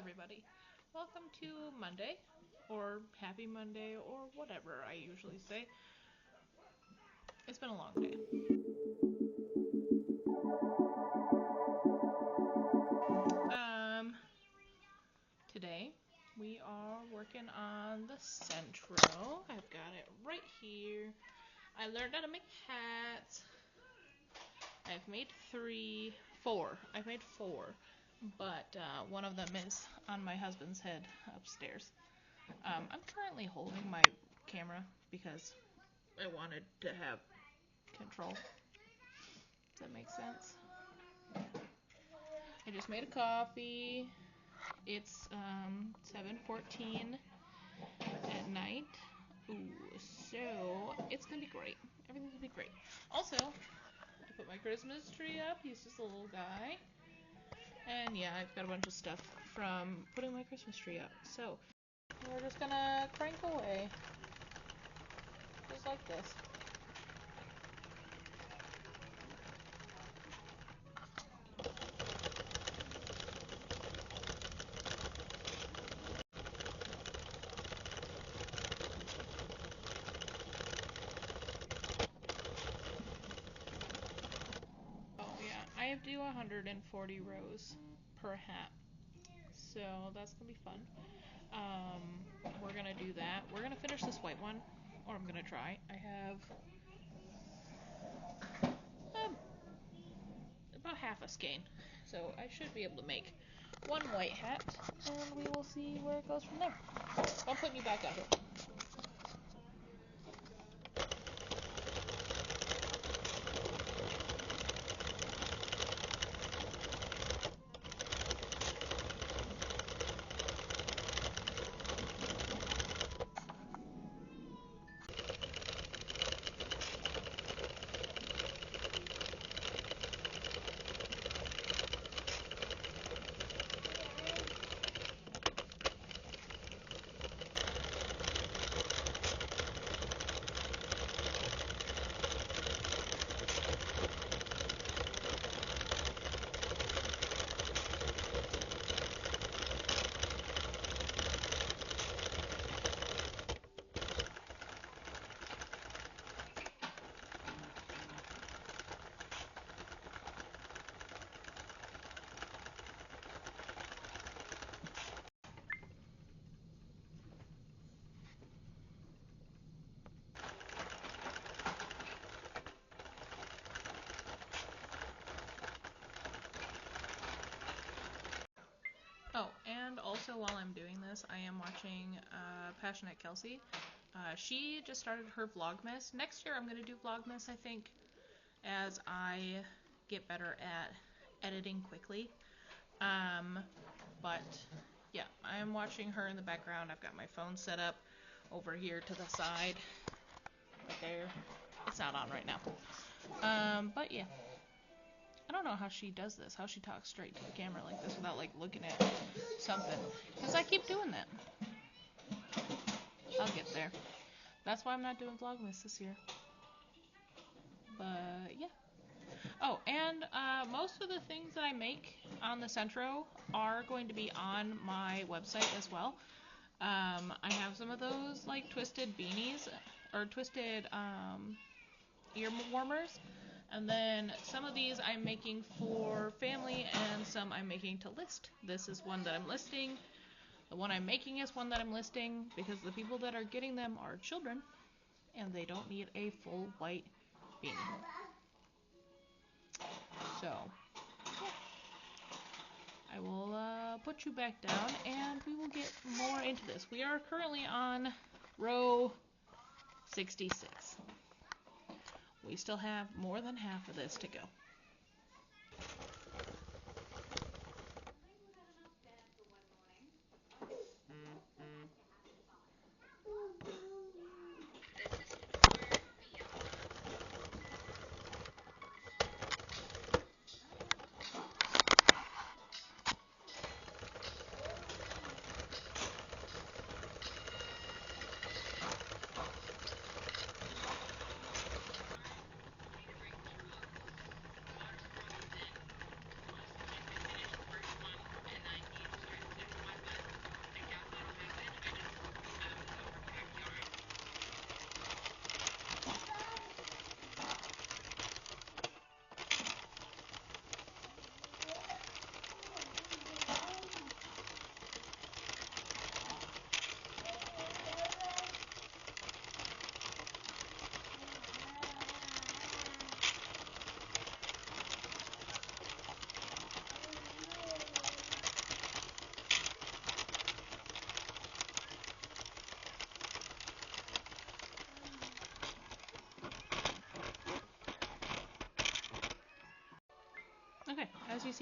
everybody. Welcome to Monday, or Happy Monday, or whatever I usually say. It's been a long day. Today we are working on the Sentro. I've got it right here. I learned how to make hats. I've made four. I've made four, but one of them is on my husband's head upstairs. I'm currently holding my camera because I wanted to have control. Does that make sense? I just made a coffee. It's 7:14 at night. Ooh, so it's gonna be great. Everything's gonna be great. Also, I put my Christmas tree up. He's just a little guy. And yeah, I've got a bunch of stuff from putting my Christmas tree up. So we're just gonna crank away. Just like this. I do 140 rows per hat, so that's gonna be fun. We're gonna do that. We're gonna finish this white one, or I'm gonna try. I have about half a skein, so I should be able to make one white hat, and we will see where it goes from there. I'm putting you back out here. Oh, and also while I'm doing this, I am watching Passionate Kelsey. She just started her Vlogmas. Next year I'm going to do Vlogmas, I think, as I get better at editing quickly. But yeah, I am watching her in the background. I've got my phone set up over here to the side. Right there. It's not on right now. But yeah. I don't know how she does this, how she talks straight to the camera like this without like looking at something, because I keep doing that. I'll get there. That's why I'm not doing Vlogmas this year. But yeah. Oh, and most of the things that I make on the Sentro are going to be on my website as well. I have some of those like twisted beanies or twisted ear warmers. And then some of these I'm making for family and some I'm making to list. This is one that I'm listing. The one I'm making is one that I'm listing because the people that are getting them are children and they don't need a full white beanie. So, yeah. I will put you back down and we will get more into this. We are currently on row 66. We still have more than half of this to go.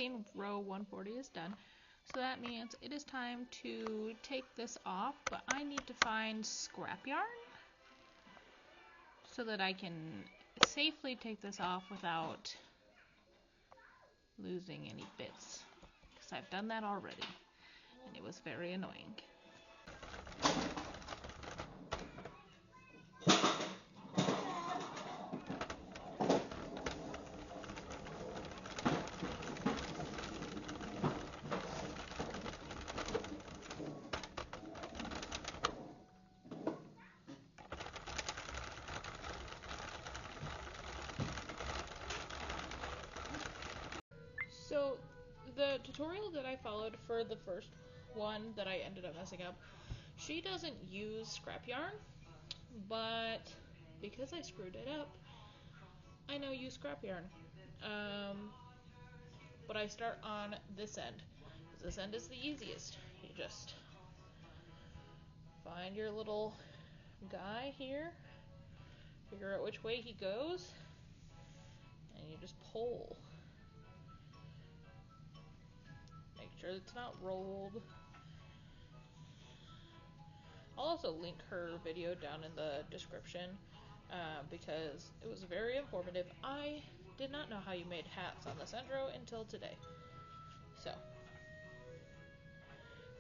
16 row 140 is done. So that means it is time to take this off, but I need to find scrap yarn so that I can safely take this off without losing any bits, because I've done that already and it was very annoying. So the tutorial that I followed for the first one that I ended up messing up, she doesn't use scrap yarn, but because I screwed it up, I now use scrap yarn. But I start on this end. This end is the easiest. You just find your little guy here, figure out which way he goes, and you just pull. Make sure it's not rolled. I'll also link her video down in the description because it was very informative. I did not know how you made hats on the Sentro until today. So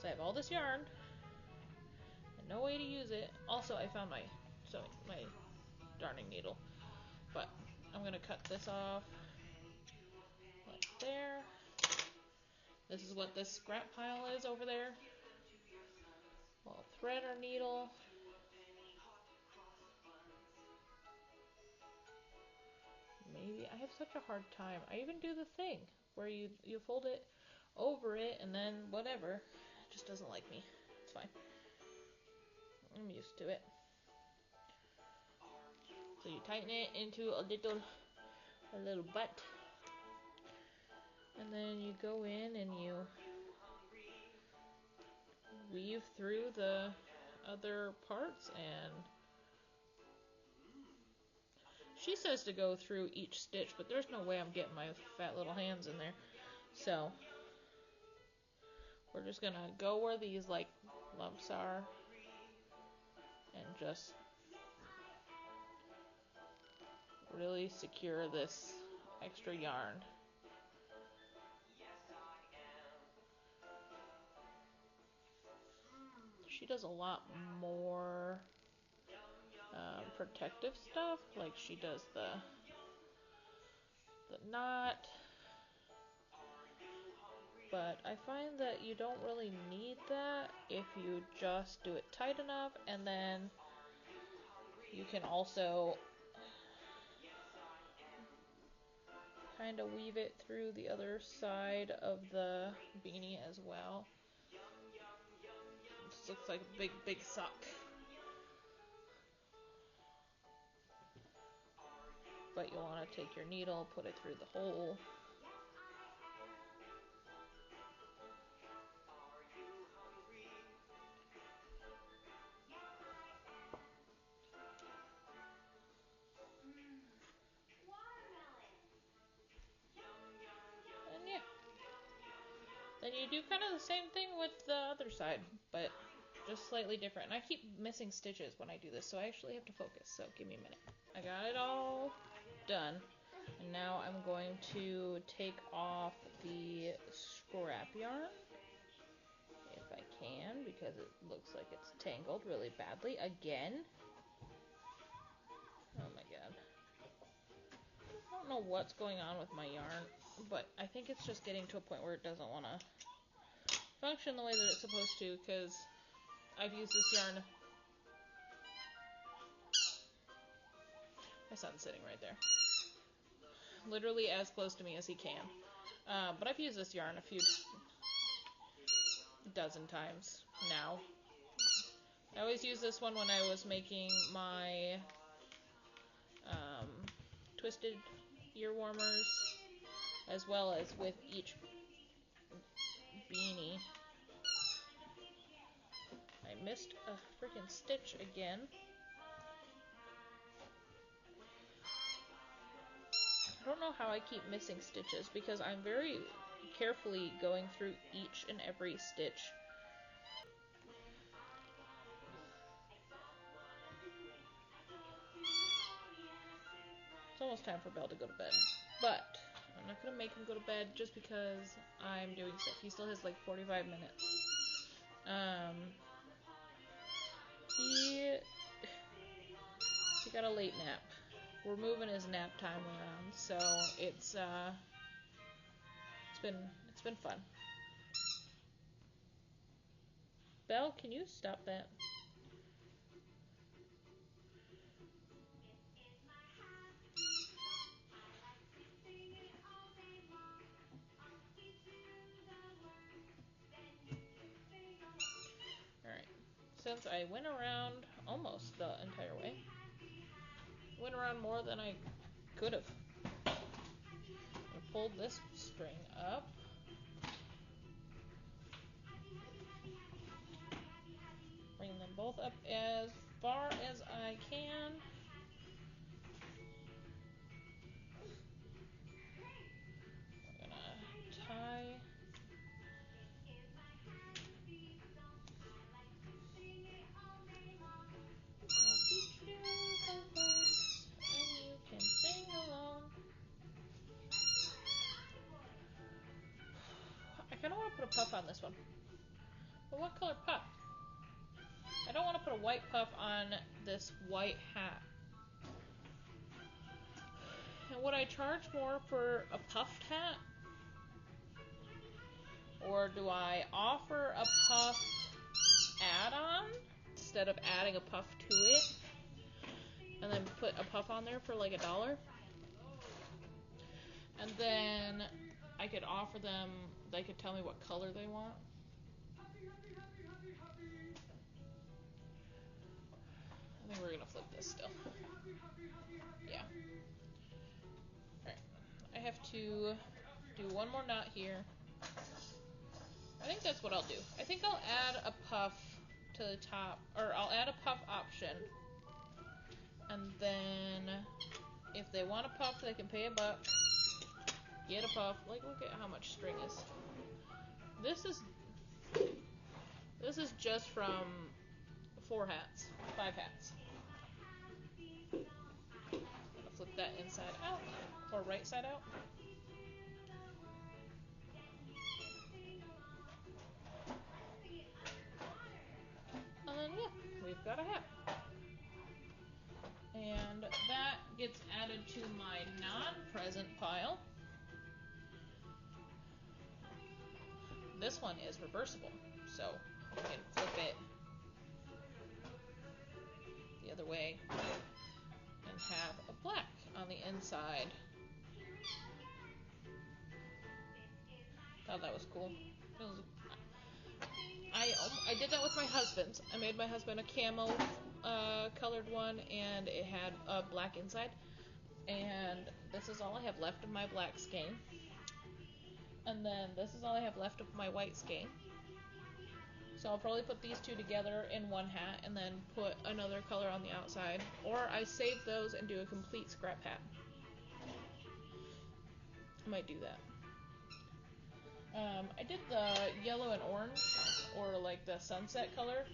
I have all this yarn and no way to use it. Also, I found my darning needle, but I'm gonna cut this off like there. This is what this scrap pile is over there. We'll thread our needle. Maybe I have such a hard time. I even do the thing where you fold it over it and then whatever. It just doesn't like me. It's fine. I'm used to it. So you tighten it into a little butt, and then you go in and you weave through the other parts, and she says to go through each stitch, but there's no way I'm getting my fat little hands in there. So we're just gonna go where these like lumps are and just really secure this extra yarn. She does a lot more protective stuff, like she does the knot, but I find that you don't really need that if you just do it tight enough, and then you can also kind of weave it through the other side of the beanie as well. This looks like a big sock. But you'll want to take your needle, put it through the hole. And yeah. Then you do kind of the same thing with the other side, but just slightly different. And I keep missing stitches when I do this, so I actually have to focus, so give me a minute. I got it all done, and now I'm going to take off the scrap yarn, if I can, because it looks like it's tangled really badly again. Oh my god. I don't know what's going on with my yarn, but I think it's just getting to a point where it doesn't want to function the way that it's supposed to, because I've used this yarn. My son's sitting right there, literally as close to me as he can. But I've used this yarn a few dozen times now. I always use this one when I was making my twisted ear warmers, as well as with each beanie. I missed a freaking stitch again. I don't know how I keep missing stitches, because I'm very carefully going through each and every stitch. It's almost time for Belle to go to bed, but I'm not gonna make him go to bed just because I'm doing stuff. He still has like 45 minutes. He got a late nap. We're moving his nap time around, so it's been fun. Belle, can you stop that? Alright, since I went around almost the entire way, went around more than I could have. I pulled this string up. Bring them both up as far as I can. We're gonna tie. I'll teach you the words and you can sing along. I kind of want to put a puff on this one. But what color puff? I don't want to put a white puff on this white hat. And would I charge more for a puffed hat? Or do I offer a puff add-on instead of adding a puff to it? And then put a puff on there for like $1? And then I could offer them, they could tell me what color they want. I think we're gonna flip this still. Yeah. Alright. I have to do one more knot here. I think that's what I'll do. I think I'll add a puff to the top, or I'll add a puff option. And then if they want a puff, they can pay $1. Get a puff. Like, look at how much string is. This is just from 5 hats. I'm gonna flip that inside out, or right side out. And then, yeah, we've got a hat. And that gets added to my non-present pile. This one is reversible, so I can flip it the other way and have a black on the inside. Thought that was cool. I did that with my husband's. I made my husband a camo colored one, and it had a black inside. And this is all I have left of my black skein. And then this is all I have left of my white skein. So I'll probably put these two together in one hat and then put another color on the outside. Or I save those and do a complete scrap hat. I might do that. I did the yellow and orange, or like the sunset color.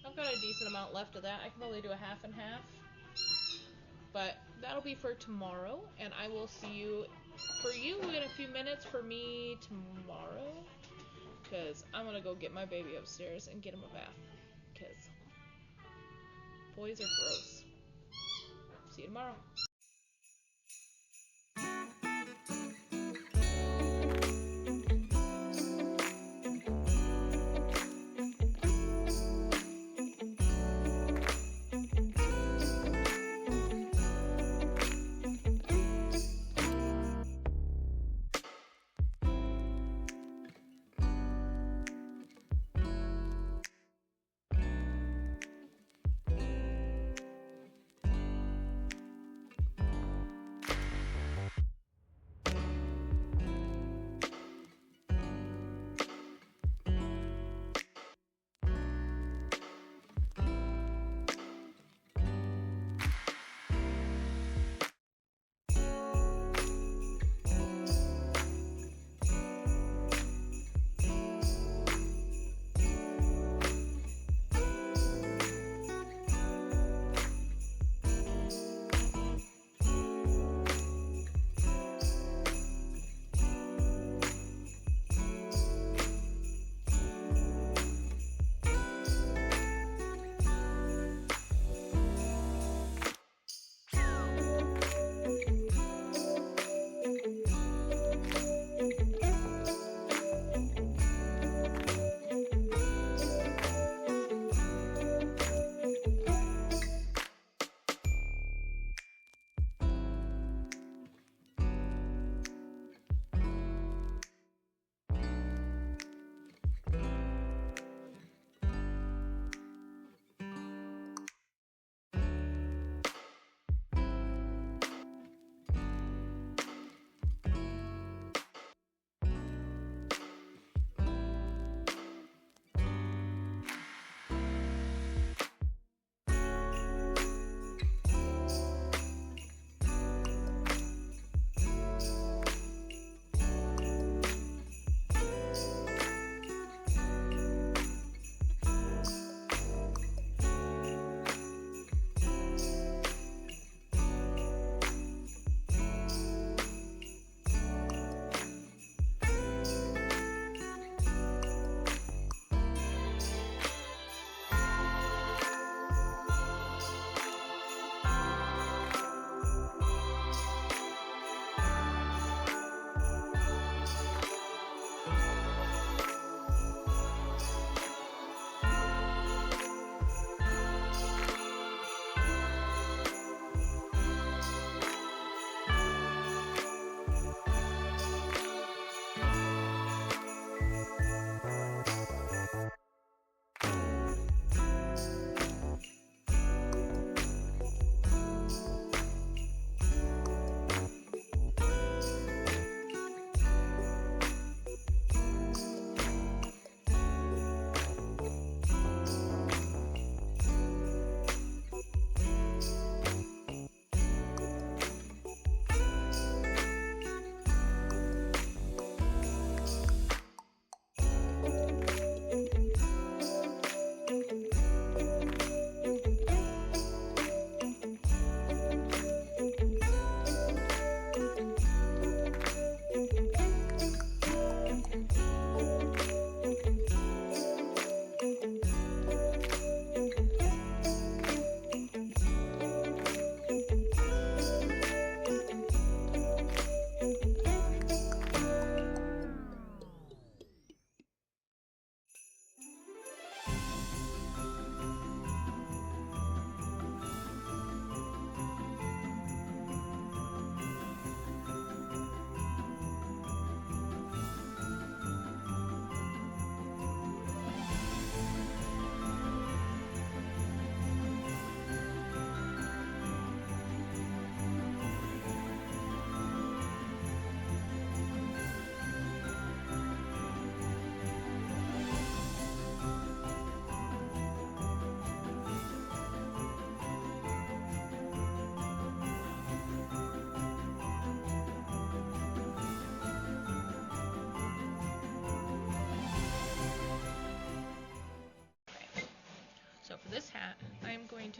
I've got a decent amount left of that. I can probably do a half and half. But that'll be for tomorrow, and I will see you, for you in a few minutes, for me tomorrow. Because I'm going to go get my baby upstairs and get him a bath. Because boys are gross. See you tomorrow.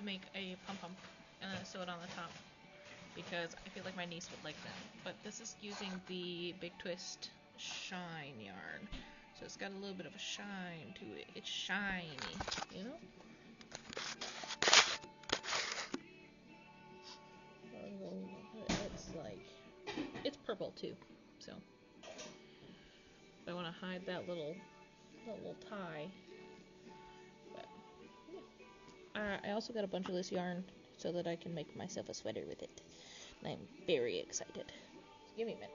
to make a pom-pom and then sew it on the top because I feel like my niece would like that. But this is using the Big Twist shine yarn. So it's got a little bit of a shine to it. It's shiny, you know? It's like, it's purple too, so I want to hide that little tie. But yeah. I also got a bunch of this yarn so that I can make myself a sweater with it, and I'm very excited. So give me a minute.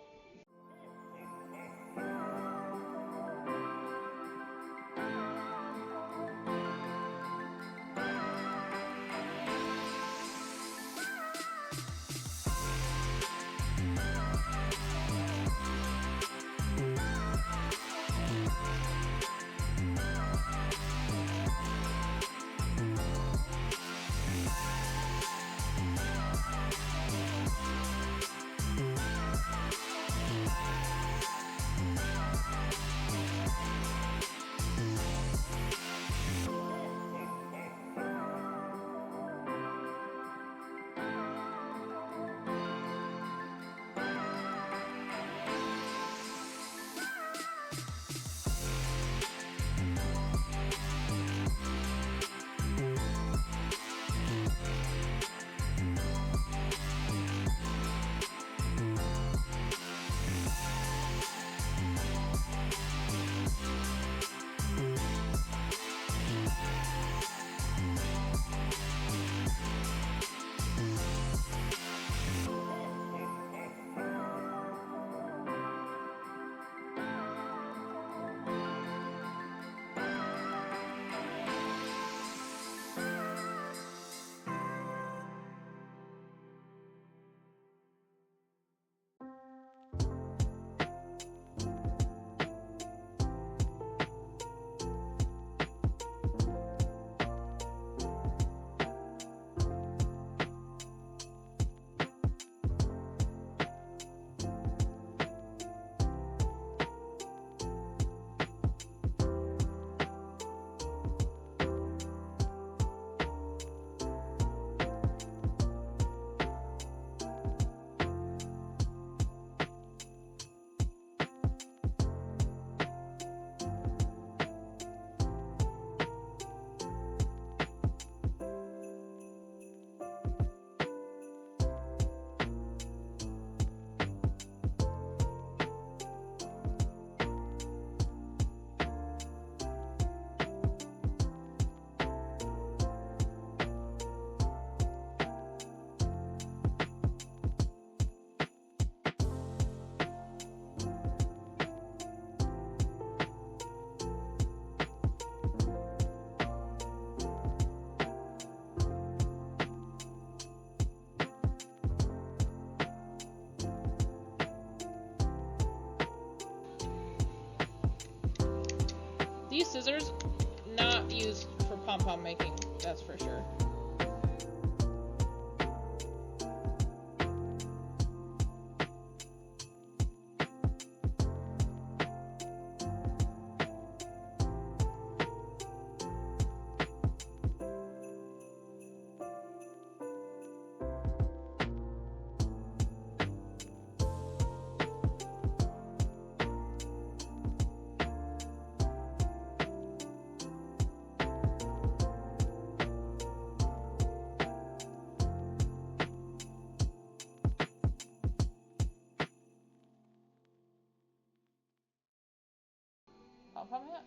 These scissors, not used for pom-pom making, that's for sure. Pom-pom yet?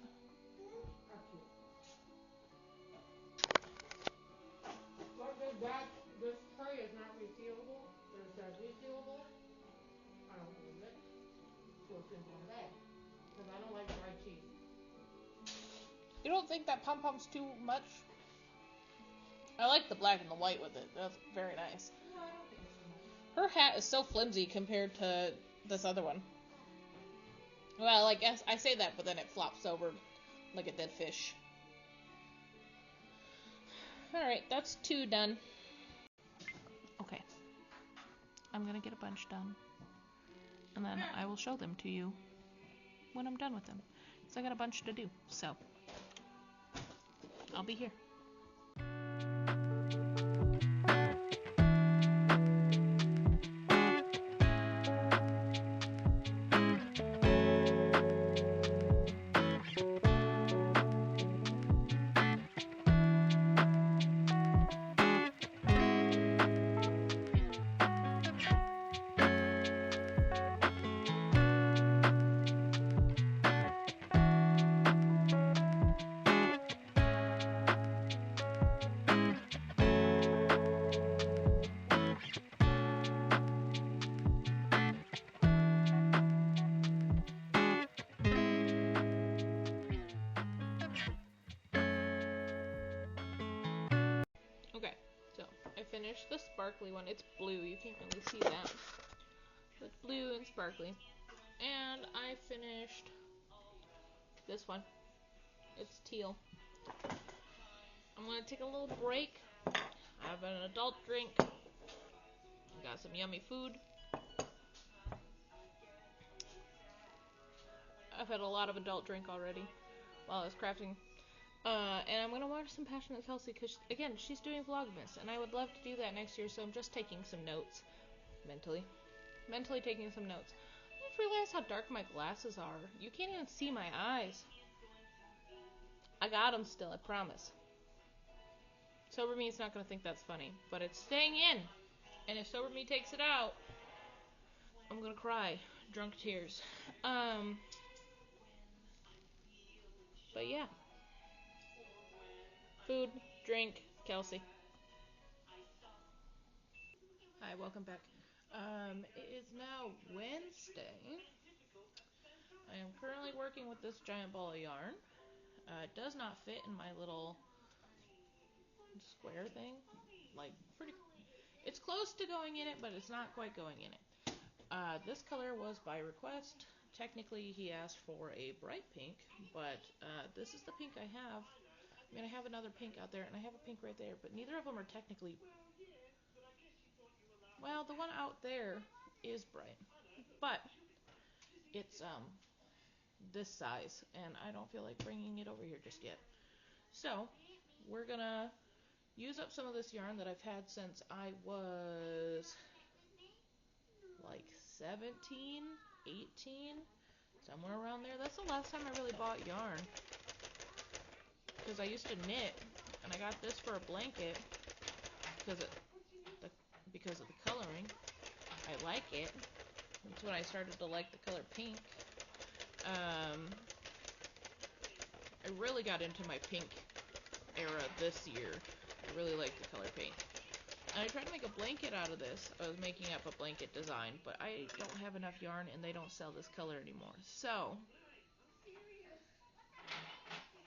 This tray is not resealable. It says resealable. I don't believe it. So it's in one bag. Because I don't like dry cheese. You don't think that pom-pom's too much? I like the black and the white with it. That's very nice. No, I don't think it's too much. Her hat is so flimsy compared to this other one. Well, I guess I say that, but then it flops over like a dead fish. Alright, that's 2 done. Okay. I'm gonna get a bunch done. And then I will show them to you when I'm done with them. So I got a bunch to do. So, I'll be here. sparkly one. It's blue. You can't really see that. It's blue and sparkly. And I finished this one. It's teal. I'm going to take a little break. I have an adult drink. Got some yummy food. I've had a lot of adult drink already while I was crafting. And I'm going to watch some Passionate Kelsey because, again, she's doing Vlogmas. And I would love to do that next year, so I'm just taking some notes. Mentally taking some notes. I just realized how dark my glasses are. You can't even see my eyes. I got them still, I promise. Sober me's not going to think that's funny, but it's staying in. And if sober me takes it out, I'm going to cry. Drunk tears. But yeah. Food, drink, Kelsey. Hi, welcome back. It is now Wednesday. I am currently working with this giant ball of yarn. It does not fit in my little square thing. It's close to going in it, but it's not quite going in it. This color was by request. Technically, he asked for a bright pink, but this is the pink I have. I mean, I have another pink out there, and I have a pink right there, but neither of them are technically... Well, the one out there is bright, but it's this size, and I don't feel like bringing it over here just yet. So, we're gonna use up some of this yarn that I've had since I was like 17, 18, somewhere around there. That's the last time I really bought yarn, because I used to knit, and I got this for a blanket because of the coloring. I like it. That's when I started to like the color pink. I really got into my pink era this year. I really like the color pink. And I tried to make a blanket out of this. I was making up a blanket design, but I don't have enough yarn and they don't sell this color anymore. So,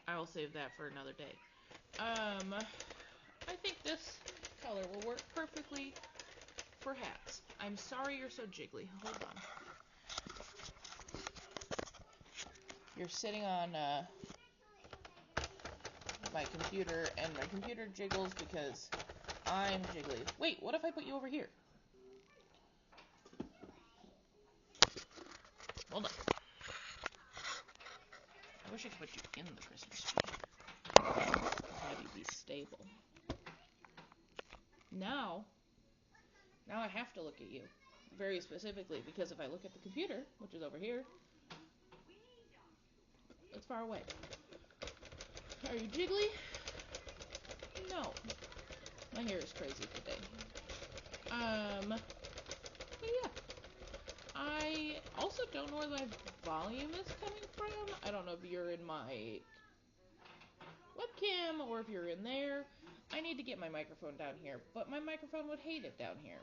I will save that for another day. I think this color will work perfectly for hats. I'm sorry you're so jiggly. Hold on. You're sitting on my computer, and my computer jiggles because I'm jiggly. Wait, what if I put you over here? Hold on. I wish I could put you in the Christmas tree. Have you be stable. Now I have to look at you very specifically, because if I look at the computer, which is over here, it's far away. Are you jiggly? No. My hair is crazy today. But yeah. I also don't know where my volume is coming from. I don't know if you're in my webcam or if you're in there. I need to get my microphone down here, but my microphone would hate it down here.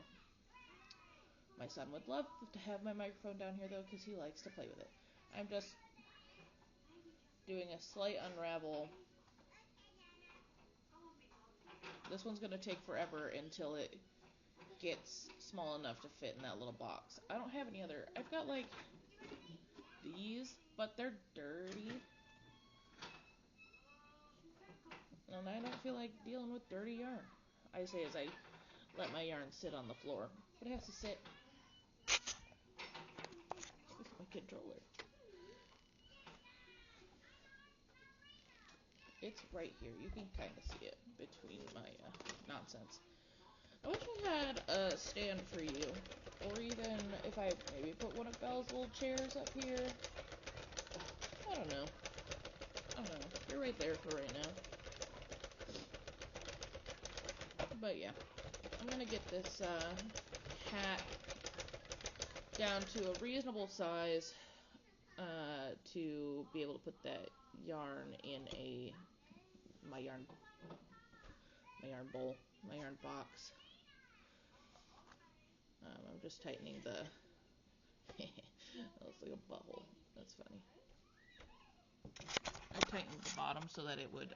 My son would love to have my microphone down here, though, because he likes to play with it. I'm just doing a slight unravel. This one's going to take forever until it gets small enough to fit in that little box. I don't have any other... I've got, like, these, but they're dirty. And I don't feel like dealing with dirty yarn. I say as I let my yarn sit on the floor. But it has to sit with my controller. It's right here. You can kind of see it between my nonsense. I wish I had a stand for you. Or even if I maybe put one of Belle's little chairs up here. I don't know. You're right there for right now. But yeah. I'm going to get this hat down to a reasonable size to be able to put that yarn in my yarn bowl, my yarn box. I'm just tightening the... That looks like a bubble. That's funny. I tightened the bottom so that it would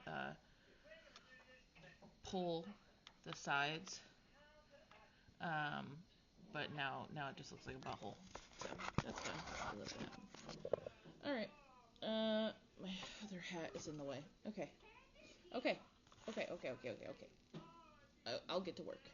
pull the sides But now it just looks like a butthole. So that's fine. I'll let that happen. All right. My other hat is in the way. Okay. I'll get to work.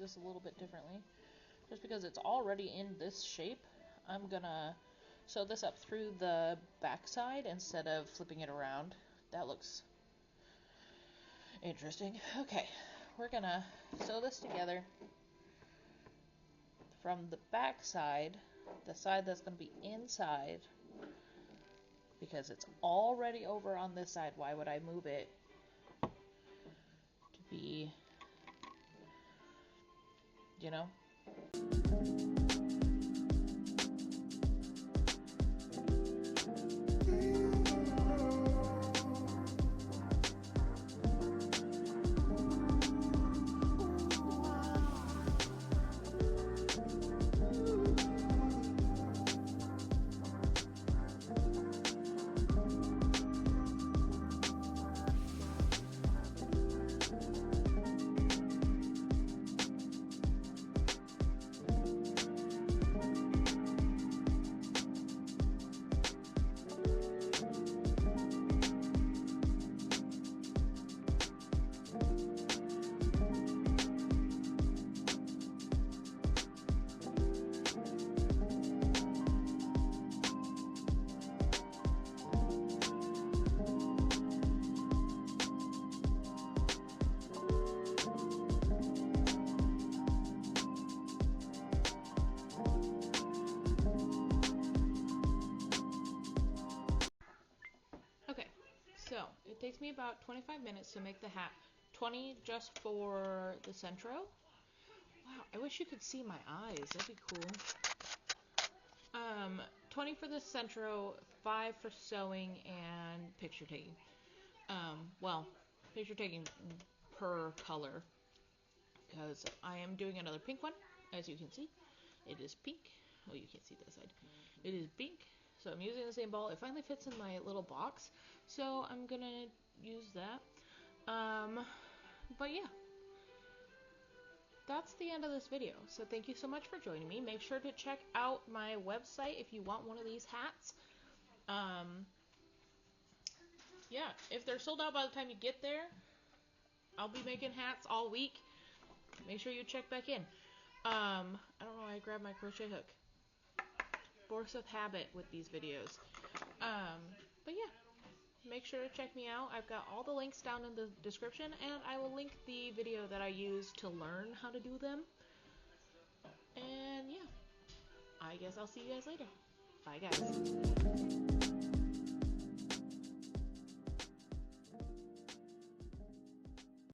A little bit differently, just because it's already in this shape. I'm gonna sew this up through the back side instead of flipping it around. That looks interesting. Okay, we're gonna sew this together from the back side, the side that's gonna be inside, because it's already over on this side. Why would I move it to be, you know? So, it takes me about 25 minutes to make the hat. 20 just for the Sentro. Wow, I wish you could see my eyes. That'd be cool. 20 for the Sentro, 5 for sewing and picture taking. Well, picture taking per color, because I am doing another pink one, as you can see. It is pink. Oh, you can't see this side. It is pink. So I'm using the same ball. It finally fits in my little box, so I'm gonna use that. But yeah, that's the end of this video. So thank you so much for joining me. Make sure to check out my website if you want one of these hats. Yeah, if they're sold out by the time you get there, I'll be making hats all week. Make sure you check back in. I don't know why I grabbed my crochet hook. Force of habit with these videos. But yeah, make sure to check me out. I've got all the links down in the description, and I will link the video that I used to learn how to do them And yeah, I guess I'll see you guys later. Bye, guys.